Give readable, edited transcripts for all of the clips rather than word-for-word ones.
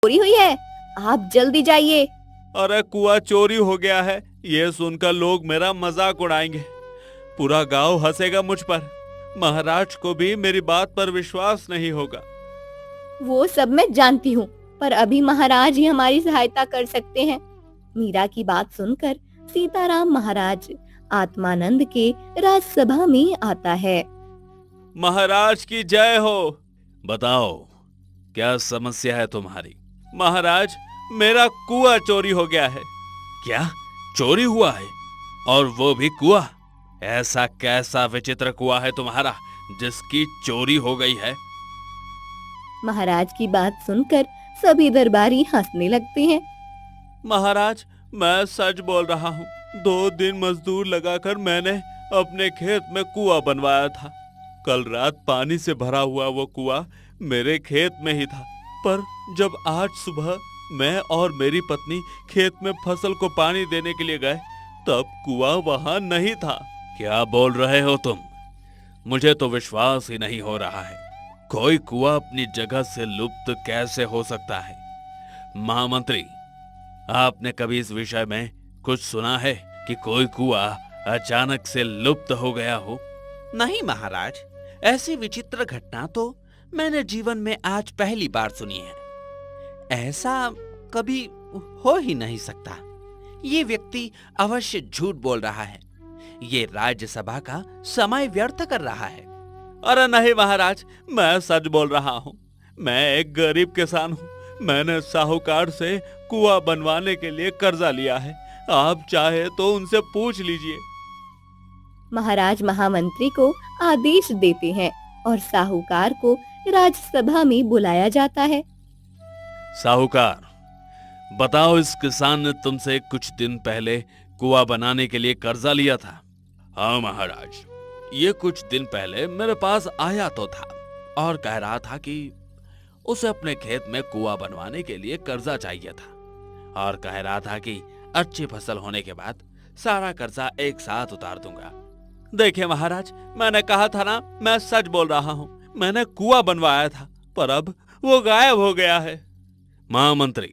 चोरी हुई है, आप जल्दी जाइए। अरे कुआं चोरी हो गया है, ये सुनकर लोग मेरा मजाक उड़ाएंगे। पूरा गांव हंसेगा मुझ पर। महाराज को भी मेरी बात पर विश्वास नहीं होगा। वो सब मैं जानती हूँ, पर अभी महाराज ही हमारी सहायता कर सकते हैं। मीरा की बात सुनकर सीताराम महाराज आत्मानंद के राजसभा में आता है। महाराज की जय हो। बताओ, क्या समस्या है तुम्हारी? महाराज, मेरा कुआं चोरी हो गया है। क्या चोरी हुआ है? और वो भी कुआं? ऐसा कैसा विचित्र कुआं है तुम्हारा जिसकी चोरी हो गई है? महाराज की बात सुनकर सभी दरबारी हंसने लगते हैं। महाराज, मैं सच बोल रहा हूँ। 2 दिन मजदूर लगाकर मैंने अपने खेत में कुआं बनवाया था। कल रात पानी से भरा हुआ वो कुआं मेरे खेत में ही था, पर जब आज सुबह मैं और मेरी पत्नी खेत में फसल को पानी देने के लिए गए, तब कुआं वहां नहीं था। क्या बोल रहे हो तुम? मुझे तो विश्वास ही नहीं हो रहा है। कोई कुआं अपनी जगह से लुप्त कैसे हो सकता है? महामंत्री, आपने कभी इस विषय में कुछ सुना है कि कोई कुआं अचानक से लुप्त हो गया हो? नहीं महाराज, ऐसी विचित्र घटना तो मैंने जीवन में आज पहली बार सुनी है। ऐसा कभी हो ही नहीं सकता। ये व्यक्ति अवश्य झूठ बोल रहा है। ये राज्यसभा का समय व्यर्थ कर रहा है। अरे नहीं महाराज, मैं सच बोल रहा हूँ। मैं एक गरीब किसान हूँ। मैंने साहूकार से कुआं बनवाने के लिए कर्जा लिया है। आप चाहे तो उनसे पूछ लीजिए। महाराज महामंत्री को आदेश देते हैं और साहूकार को राजसभा में बुलाया जाता है। साहूकार, बताओ, इस किसान ने तुमसे कुछ दिन पहले कुआं बनाने के लिए कर्जा लिया था? हाँ महाराज, ये कुछ दिन पहले मेरे पास आया तो था और कह रहा था कि उसे अपने खेत में कुआं बनवाने के लिए कर्जा चाहिए था, और कह रहा था कि अच्छी फसल होने के बाद सारा कर्जा एक साथ उतार दूंगा। देखिए महाराज, मैंने कहा था ना, मैं सच बोल रहा हूँ। मैंने कुआं बनवाया था, पर अब वो गायब हो गया है। महामंत्री,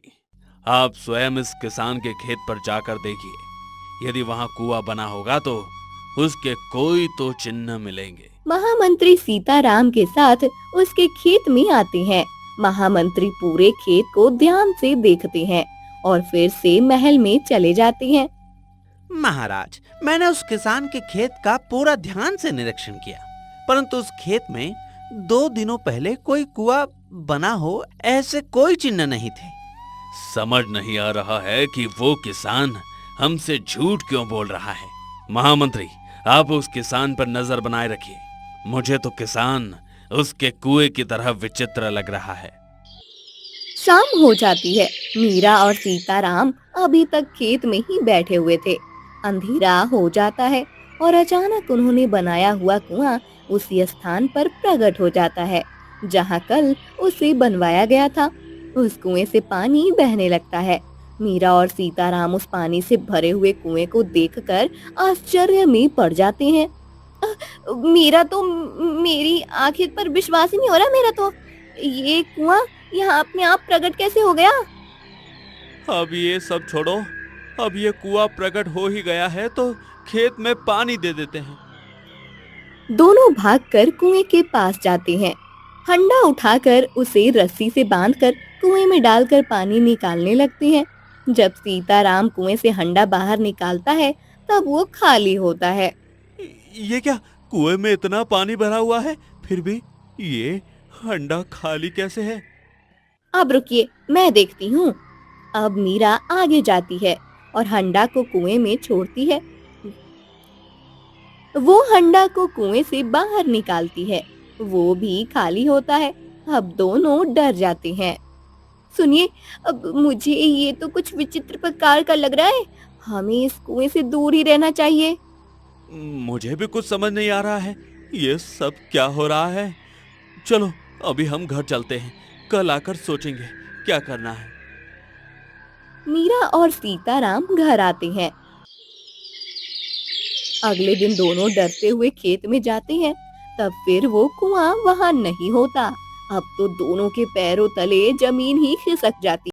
आप स्वयं इस किसान के खेत पर जाकर देखिए। यदि वहाँ कुआं बना होगा तो उसके कोई तो चिन्ह मिलेंगे। महामंत्री सीताराम के साथ उसके खेत में आते हैं। महामंत्री पूरे खेत को ध्यान से देखते हैं और फिर से महल में चले जाते हैं। महाराज, मैंने उस किसान के खेत का पूरा ध्यान से निरीक्षण किया, परंतु उस खेत में 2 दिनों पहले कोई कुआं बना हो ऐसे कोई चिन्ह नहीं थे। समझ नहीं आ रहा है कि वो किसान हमसे झूठ क्यों बोल रहा है। महामंत्री, आप उस किसान पर नजर बनाए रखिए। मुझे तो किसान उसके कुएं की तरह विचित्र लग रहा है। शाम हो जाती है। मीरा और सीताराम अभी तक खेत में ही बैठे हुए थे। अंधेरा हो जाता है और अचानक उन्होंने बनाया हुआ कुआं उसी स्थान पर प्रकट हो जाता है जहां कल उसे बनवाया गया था। उस कुएं से पानी बहने लगता है। मीरा और सीताराम उस पानी से भरे हुए कुएं को देखकर आश्चर्य में पड़ जाते हैं। मीरा तो मेरी आंखें पर विश्वास ही नहीं हो रहा। मेरा तो ये कुआं यहाँ अपने आप प्रकट कैसे हो गया? अब ये सब छोड़ो। अब ये कुआं प्रकट हो ही गया है तो खेत में पानी दे देते हैं। दोनों भागकर कुएं के पास जाते हैं। हंडा उठाकर उसे रस्सी से बांधकर कुएं में डालकर पानी निकालने लगते हैं। जब सीताराम कुएं से हंडा बाहर निकालता है तब वो खाली होता है। ये क्या, कुएं में इतना पानी भरा हुआ है, फिर भी ये हंडा खाली कैसे है? अब रुकिए, मैं देखती हूँ। अब मीरा आगे जाती है और हंडा को कुएं में छोड़ती है। वो हंडा को कुएं से बाहर निकालती है। वो भी खाली होता है। अब दोनों डर जाते हैं। सुनिए, अब मुझे ये तो कुछ विचित्र प्रकार का लग रहा है। हमें इस कुएं से दूर ही रहना चाहिए। मुझे भी कुछ समझ नहीं आ रहा है, ये सब क्या हो रहा है। चलो अभी हम घर चलते हैं, कल आकर सोचेंगे क्या करना है। मीरा और सीताराम घर आते हैं। अगले दिन दोनों डरते हुए खेत में जाते हैं। तब फिर वो कुआं वहां नहीं होता। अब तो दोनों के पैरों तले जमीन ही खिसक जाती